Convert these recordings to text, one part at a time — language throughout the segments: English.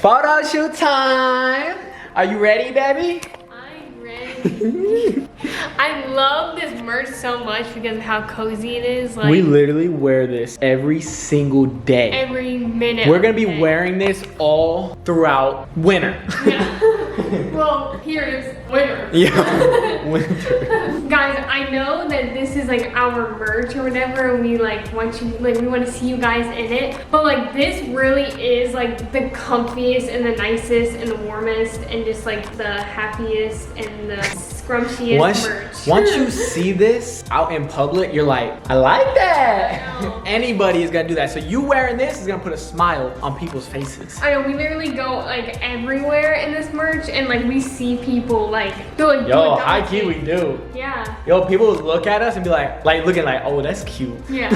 Photo shoot time. Are you ready, baby? I'm ready. I love this merch so much because of how cozy it is. Like, we literally wear this every single day. every minute. We're gonna be wearing this all throughout winter. Yeah. Well, here is winter. Yeah, winter. Guys, I know that this is like our merch or whatever, and we like want you, like we want to see you guys in it. But like this really is like the comfiest and the nicest and the warmest and just like the happiest and the scrumchiest merch. Once you see this out in public, you're like, I like that. Anybody is gonna do that. So you wearing this is gonna put a smile on people's faces. I know, we literally go like everywhere in this merch, and like we see people like, they're like, yo, high key we do. Yeah. Yo, people look at us and be like looking like, oh, that's cute. Yeah.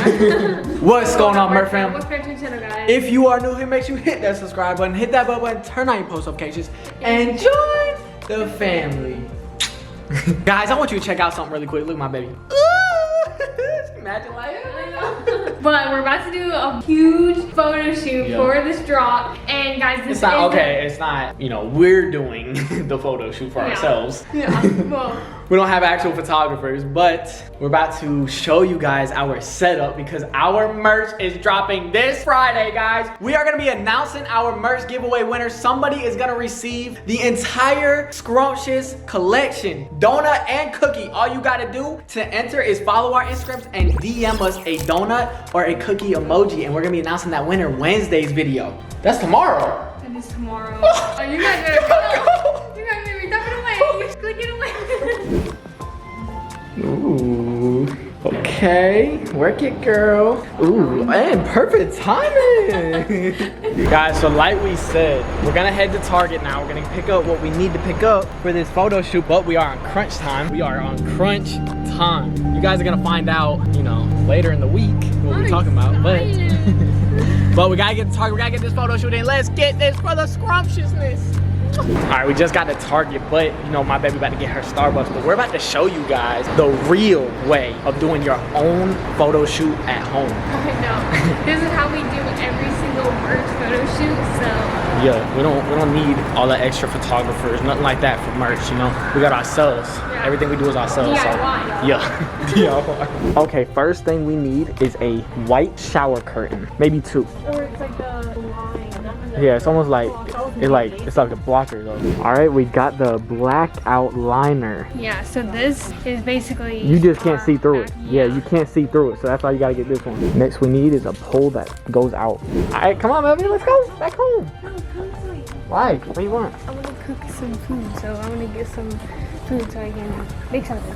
What's going on, Merch fam? What's your channel, guys? If you are new here, make sure you hit that subscribe button, hit that bell button, turn on your post notifications, and join the family. Guys, I want you to check out something really quick. Look at my baby. Imagine like, but we're about to do a huge photo shoot for this drop, and guys, this it's not okay. It's not, you know, we're doing the photo shoot for ourselves. Yeah. Well, we don't have actual photographers, but we're about to show you guys our setup because our merch is dropping this Friday, guys. We are gonna be announcing our merch giveaway winner. Somebody is gonna receive the entire Scrumptious collection, donut and cookie. All you gotta do to enter is follow our Instagrams and DM us a donut or a cookie emoji, and we're gonna be announcing that winner Wednesday's video. That's tomorrow. that is tomorrow. Oh, you guys better go. You guys better dump it away. Just click it away. Ooh, okay, work it, girl. Ooh, and perfect timing. Guys, so like we said, we're gonna head to Target now. We're gonna pick up what we need to pick up for this photo shoot, but we are on crunch time. We are on crunch time. You guys are gonna find out, you know, later in the week what we're talking about, but we gotta get to Target. We gotta get this photo shoot in. Let's get this for the scrumptiousness. All right, we just got to Target, but you know, my baby about to get her Starbucks, but we're about to show you guys the real way of doing your own photo shoot at home. I know. This is how we do every single merch photo shoot, so. Yeah, we don't need all the extra photographers, nothing like that for merch, you know? We got ourselves. Yeah. Everything we do is ourselves. DIY. So, yeah, DIY. Okay, first thing we need is a white shower curtain, maybe two. Or it's like the line. Yeah, it's almost like it's like a blocker though. All right, we got the blackout liner. Yeah, so this is basically. You just can't see through it. Yeah, you can't see through it, so that's why you gotta get this one. Next, we need is a pole that goes out. All right, come on, baby, let's go back home. No, come on. Why? What do you want? I want to cook some food, so I want to get some food so I can make something.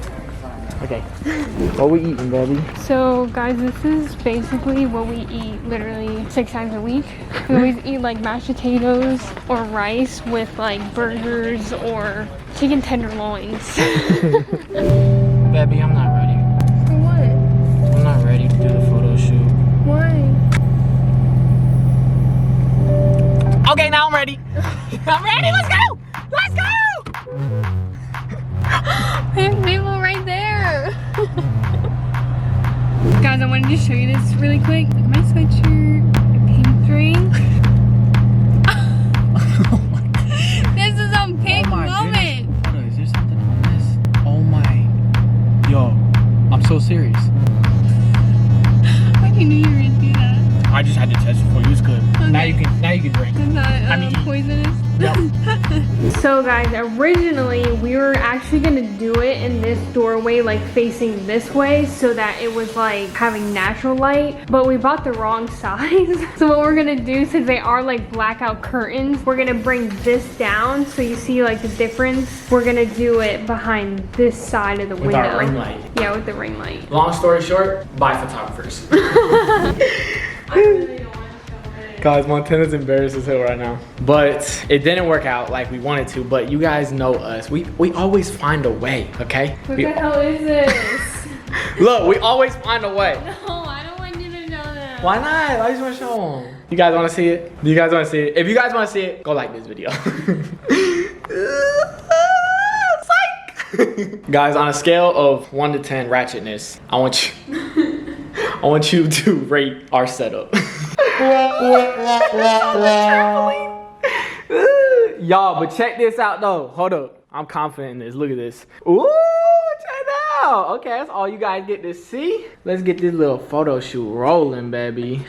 Okay. What we eating, baby? So guys, this is basically what we eat literally 6 times a week. We always eat like mashed potatoes or rice with like burgers or chicken tenderloins. Baby, I'm not ready. For what? I'm not ready to do the photo shoot. Why? Okay, now I'm ready. I'm ready, let's go! Let's go! There's people right there. Guys, I wanted to show you this really quick. Look at my sweatshirt, a pink ring. This is a pink moment. Hold on, is there something on this? Oh my. Yo, I'm so serious. I knew you were gonna do that. I just had to test it for you. It's good. Okay. Now you can drink. Is that poisonous? Yep. So guys, originally we were actually gonna do it in this doorway, like facing this way, so that it was like having natural light, but we bought the wrong size. So what we're gonna do, since they are like blackout curtains, we're gonna bring this down so you see like the difference. We're gonna do it behind this side of the window. With our ring light. Yeah, with the ring light. Long story short, buy photographers. I really don't want to show it. Guys, Montana's embarrassed as hell right now. But it didn't work out like we wanted to, but you guys know us. We always find a way, okay? What the hell is this? Look, we always find a way. No, I don't want you to know that. Why not? I just want to show them. You guys want to see it? Do you guys want to see it? If you guys want to see it, go like this video. Psych! Guys, on a scale of 1 to 10 ratchetness, I want you to rate our setup. Y'all, but check this out though. Hold up. I'm confident in this. Look at this. Ooh, check it out. Okay, that's all you guys get to see. Let's get this little photo shoot rolling, baby.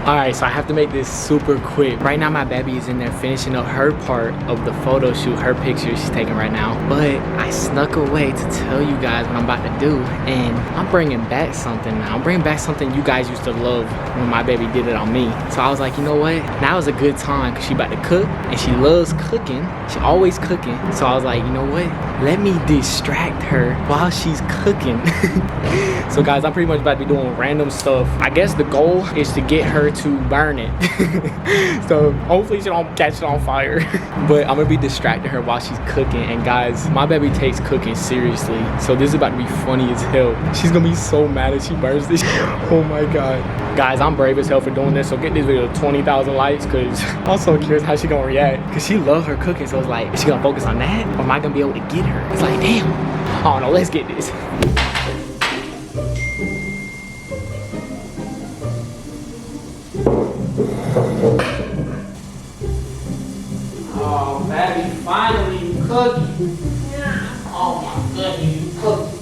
Alright, so I have to make this super quick. Right now my baby is in there finishing up her part of the photo shoot, her picture she's taking right now. But I snuck away to tell you guys what I'm about to do. And I'm bringing back something now. I'm bringing back something you guys used to love when my baby did it on me. So I was like, you know what? Now is a good time because she about to cook and she loves cooking. She always cooking. So I was like, you know what? Let me distract her while she's cooking. So guys, I'm pretty much about to be doing random stuff. I guess the goal is to get her to burn it. So hopefully she don't catch it on fire. But I'm gonna be distracting her while she's cooking. And guys, my baby takes cooking seriously. So this is about to be funny as hell. She's gonna be so mad if she burns this. Oh my God. Guys, I'm brave as hell for doing this. So get this video to 20,000 likes because I'm so curious how she gonna react. Cause she loves her cooking. So it's like, is she gonna focus on that? Or am I gonna be able to get her? It's like, damn. I don't know, let's get this. Oh, baby, finally you cooking. Yeah. Oh my goodness, you cooking.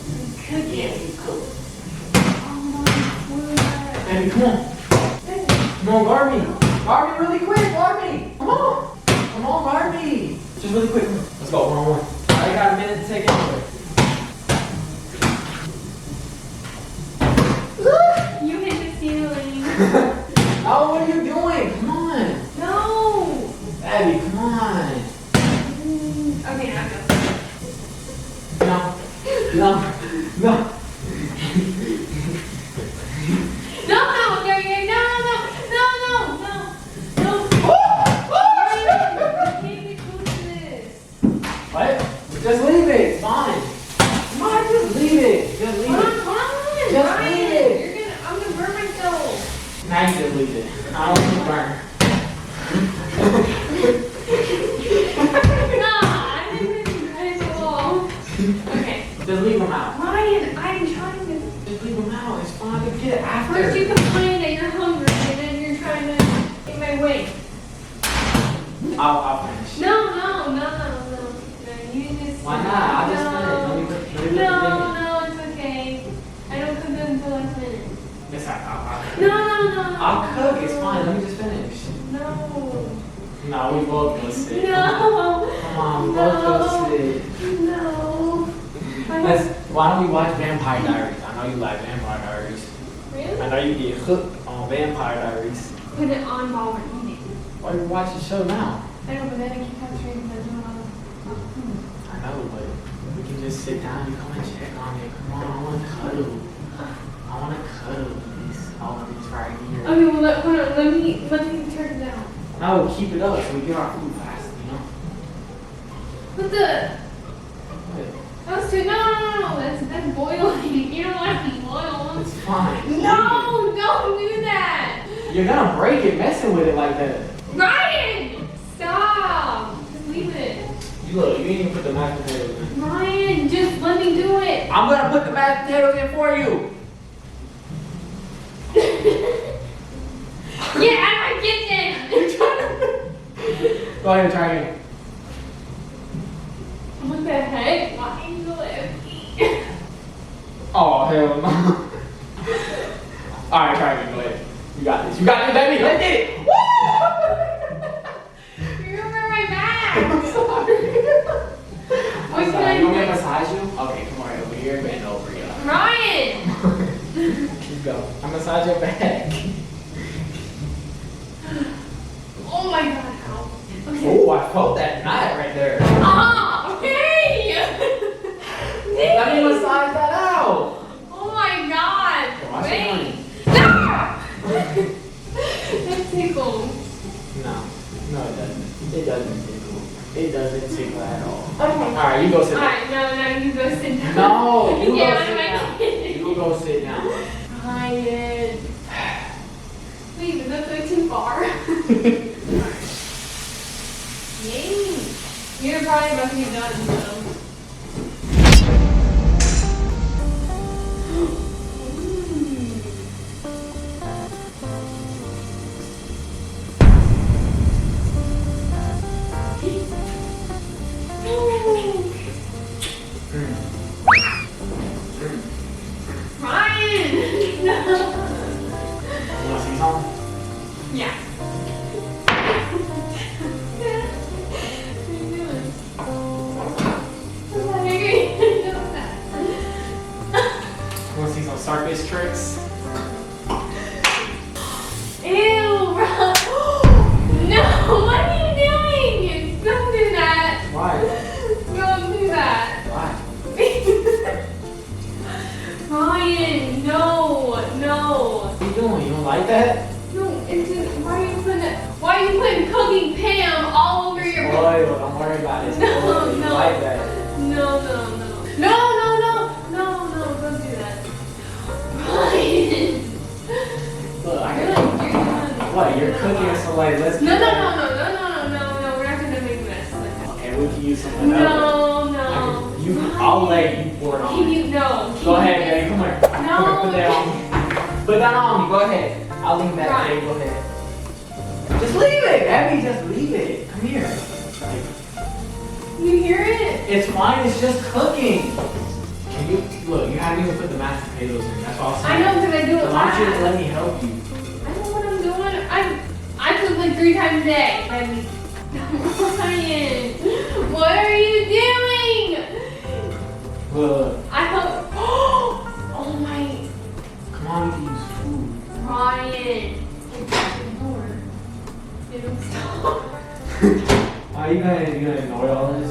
Cooking. Yeah, you cooking. Oh, Baby, come on. Come on, Barbie. Barbie, really quick, Barbie. Come on. Come on, Barbie. Just really quick. Let's go, one on one. I got a minute to take it over. you hit the ceiling. Oh, what are you doing? Come on. No. Baby, come on. Okay, now go. No. No. No. What? Just leave it. It's fine. Come on, just leave it. Just leave it. Come on, Just Ryan. leave it. I'm gonna burn myself. Now you just leave it. I don't want to burn. Nah, I didn't think you guys at all. Okay. Just leave them out. Ryan, I'm trying to. Just leave them out. It's fine. We get it after. First you complain that you're hungry, and then you're trying to get my way. I'll finish. No. You just. Why not? I'll just finish. No, it's okay. I don't cook it until I finish. Yes, I'll No. I'll cook. It's fine. Let me just finish. No. No, we both go sit. No. Come on, we both go sit. No. Why don't we watch Vampire Diaries? I know you like Vampire Diaries. Really? I know you get hooked on Vampire Diaries. Put it on while we're eating. Why are you watching the show now? I know, but then I keep concentrating because I don't know. I know, but we can just sit down. You come and check on it. Come on, I want to cuddle. I want to cuddle these. All of these right here. Okay, well, hold on. Let me turn it down. No, keep it up so we get our food fast, you know? What the? What? That was too. No. That's boiling. You don't want to be boiled. It's fine. No, don't do that. You're gonna break it messing with it like that. Ryan, stop. Just leave it. Look, you didn't even put the mashed potatoes in. Ryan, just let me do it. I'm gonna put the mashed potatoes in for you. Get out of my kitchen. Go ahead and try again. What the heck? Why are you so empty? Oh, hell no. Alright, try again. Go ahead. You got this. You got this, baby. Let's get it. Woo! You're over my back. I'm sorry. What can I You want me to do? massage you? Okay, come right over here. Bend over, yeah. Ryan. Keep going. I massage your back. Oh my god, ow. Okay. Oh, I felt that knot right there. Ah, okay. Let me massage that out. Oh my god. Watch Wait. it. Ah! That tickles. No, it doesn't. It doesn't tickle. It doesn't tickle at all. Okay. Alright, you go sit down. Alright, no, you go sit down. No, you Get go out of sit my down. kitchen. You go sit down. Ryan. Please, is that going too far? probably about to be done, so. Ryan! No! You wanna see something? Yeah. You wanna see some circus tricks? Ew, bro. No, what are you doing? Don't do that. Why? Don't do that. Why? Ryan, no. What are you doing? You don't like that? No, it's just, why are you putting cooking Pam all over your... Oil, don't worry about it. No, You no. like that? No, don't do that. Ryan. Look, I You're can. like, you're doing... What? You're cooking, so like, let's. No, we're not gonna make a mess like that. Okay, we can use something else. No. I'll let you pour it on. Can you, no. Go ahead, baby. Come here. No. Put that on me. Put that on me. Go ahead. I'll leave that Right. there. Go ahead. Just leave it, Abby. Just leave it. Come here. You hear it? It's fine. It's just cooking. Can you look? You haven't even put the mashed potatoes in. That's all I'm I saying. know because I do it So why don't you just fast. let me help you? I know what I'm doing. I cook like 3 times a day. Ryan, what are you doing? Look. I hope. Oh my. Come on, we can use food. Ryan. It'll stop. Are you gonna ignore all this?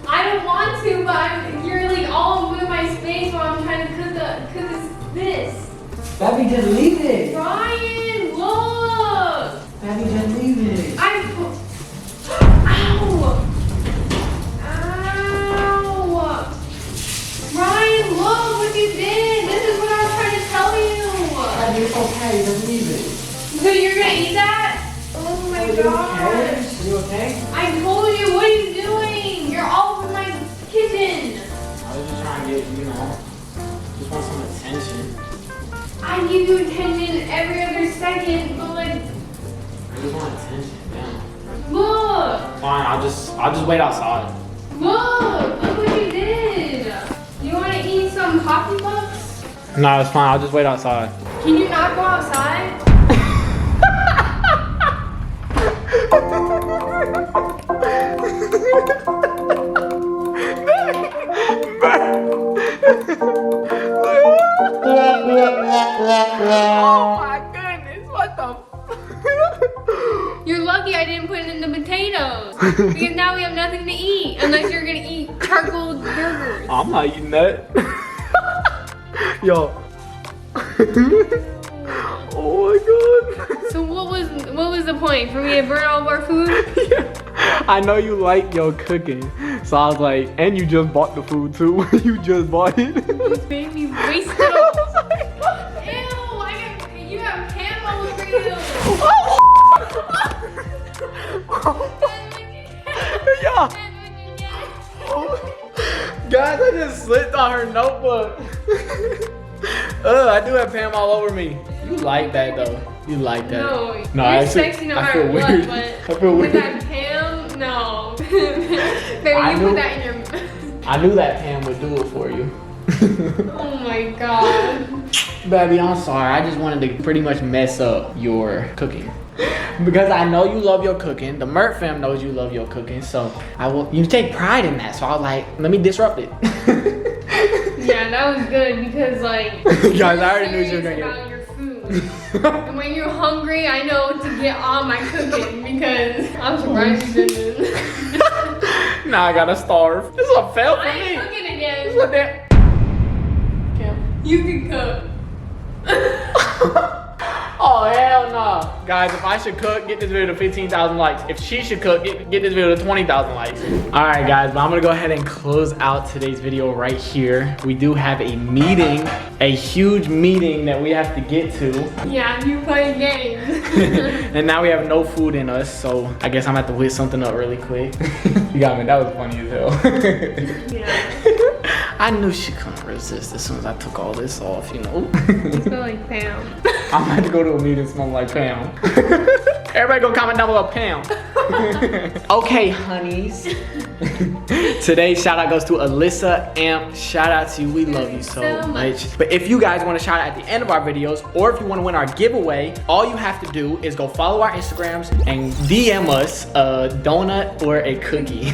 I don't want to, but you're like all over my space while I'm trying to cook this. Abby, just leave it. Ryan, look. Abby, just leave it. Ow. Ryan, look what you did. This is what I was trying to tell you. Abby, it's okay. Just leave it. So you're gonna eat that? Oh my Are you god. okay? Are you okay? I told you, what are you doing? You're all over my kitchen. I was just trying to get, just want some attention. I give you attention every other second, but like, I just want attention. Damn. look. Fine, I'll just wait outside. Look what you did. You want to eat some coffee puffs? No, it's fine. I'll just wait outside. Can you not go outside? Oh my goodness! What the? You're lucky I didn't put it in the potatoes. Because now we have nothing to eat unless you're gonna eat charcoal burgers. I'm not eating that. Yo. Oh my god. So what was the point? For me to burn all of our food? Yeah. I know you like your cooking, so I was like, and you just bought the food too. You just bought it. You made me waste it all. Ew, you have ham all over you. Yeah. Guys, I just slipped on her notebook. I do have Pam all over me. You like that though. You like that. No, you're sexy no matter what, weird. but I feel with weird. that Pam, no. Baby, I you knew- put that in your... I knew that Pam would do it for you. Oh my god. Baby, I'm sorry. I just wanted to pretty much mess up your cooking. Because I know you love your cooking. The Mert fam knows you love your cooking. So you take pride in that. So I was like, let me disrupt it. Yeah, that was good because like... Guys, I you're already knew you were serious gonna about your food. And when you're hungry, I know to get on my cooking because I'm surprised you didn't. Now I gotta starve. This is a fail for I me. ain't cooking again. This is what that. You can cook. Oh, hell no. Guys, if I should cook, get this video to 15,000 likes. If she should cook, get this video to 20,000 likes. All right, guys, but I'm gonna go ahead and close out today's video right here. We do have a meeting, a huge meeting that we have to get to. Yeah, you play games. And now we have no food in us, so I guess I'm gonna have to whip something up really quick. You got me, that was funny as hell. Yeah. I knew she couldn't resist as soon as I took all this off, you know. You smell like Pam. I'm about to go to a meeting smelling like Pam. Everybody go comment down below Pam. Okay, honeys. Today's shout out goes to Alyssa Amp. Shout out to you. We love you so much. But if you guys want to shout out at the end of our videos, or if you want to win our giveaway, all you have to do is go follow our Instagrams and DM us a donut or a cookie.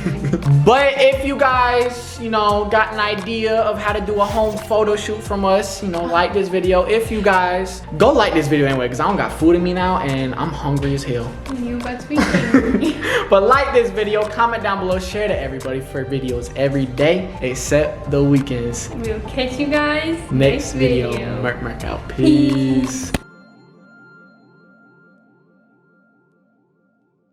But if you guys, you know, got an idea of how to do a home photo shoot from us, you know, like this video. If you guys go like this video anyway, because I don't got food in me now and I'm hungry as hell. You about to be hungry. But like this video, comment down below, share to everybody for videos every day except the weekends. We'll catch you guys Next video. Merk out. Peace.